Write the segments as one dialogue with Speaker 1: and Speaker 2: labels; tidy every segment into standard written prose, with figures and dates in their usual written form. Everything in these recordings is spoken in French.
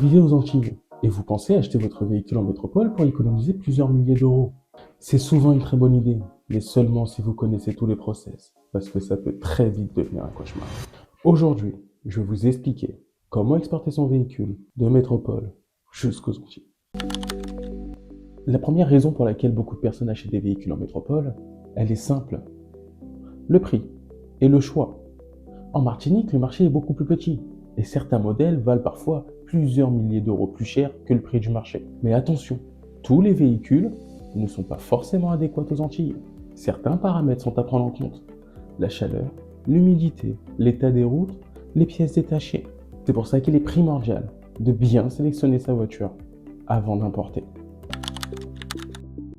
Speaker 1: Vous vivez aux Antilles et vous pensez acheter votre véhicule en métropole pour économiser plusieurs milliers d'euros. C'est souvent une très bonne idée, mais seulement si vous connaissez tous les process, parce que ça peut très vite devenir un cauchemar. Aujourd'hui, je vais vous expliquer comment exporter son véhicule de métropole jusqu'aux Antilles. La première raison pour laquelle beaucoup de personnes achètent des véhicules en métropole, elle est simple. Le prix et le choix. En Martinique, le marché est beaucoup plus petit et certains modèles valent parfois plusieurs milliers d'euros plus cher que le prix du marché. Mais attention, tous les véhicules ne sont pas forcément adéquats aux Antilles. Certains paramètres sont à prendre en compte. La chaleur, l'humidité, l'état des routes, les pièces détachées. C'est pour ça qu'il est primordial de bien sélectionner sa voiture avant d'importer.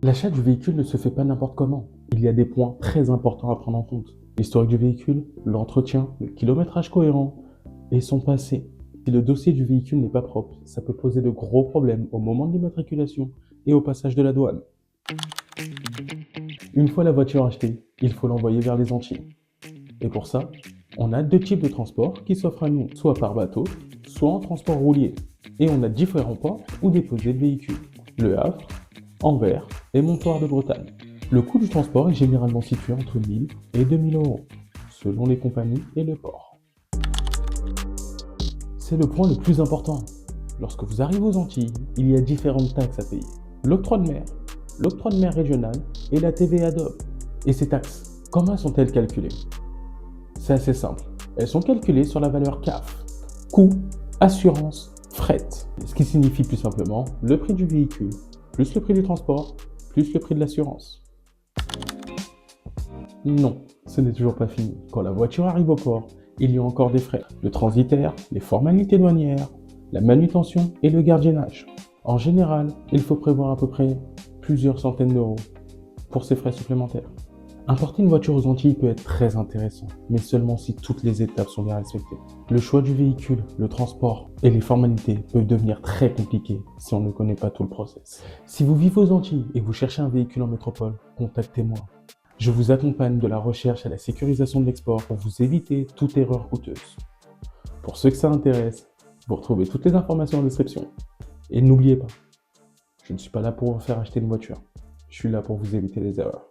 Speaker 1: L'achat du véhicule ne se fait pas n'importe comment. Il y a des points très importants à prendre en compte. L'historique du véhicule, l'entretien, le kilométrage cohérent et son passé. Si le dossier du véhicule n'est pas propre, ça peut poser de gros problèmes au moment de l'immatriculation et au passage de la douane. Une fois la voiture achetée, il faut l'envoyer vers les Antilles. Et pour ça, on a deux types de transports qui s'offrent à nous, soit par bateau, soit en transport roulier. Et on a différents ports où déposer le véhicule. Le Havre, Anvers et Montoire de Bretagne. Le coût du transport est généralement situé entre 1000 et 2000 euros, selon les compagnies et le port. C'est le point le plus important. Lorsque vous arrivez aux Antilles, il y a différentes taxes à payer. L'octroi de mer régional et la TVA DOP. Et ces taxes, comment sont-elles calculées? C'est assez simple. Elles sont calculées sur la valeur CAF. Coût, assurance, fret. Ce qui signifie plus simplement le prix du véhicule, plus le prix du transport, plus le prix de l'assurance. Non, ce n'est toujours pas fini. Quand la voiture arrive au port, il y a encore des frais. Le transitaire, les formalités douanières, la manutention et le gardiennage. En général, il faut prévoir à peu près plusieurs centaines d'euros pour ces frais supplémentaires. Importer une voiture aux Antilles peut être très intéressant, mais seulement si toutes les étapes sont bien respectées. Le choix du véhicule, le transport et les formalités peuvent devenir très compliqués si on ne connaît pas tout le process. Si vous vivez aux Antilles et que vous cherchez un véhicule en métropole, contactez-moi. Je vous accompagne de la recherche à la sécurisation de l'export pour vous éviter toute erreur coûteuse. Pour ceux que ça intéresse, vous retrouvez toutes les informations en description. Et n'oubliez pas, je ne suis pas là pour vous faire acheter une voiture. Je suis là pour vous éviter les erreurs.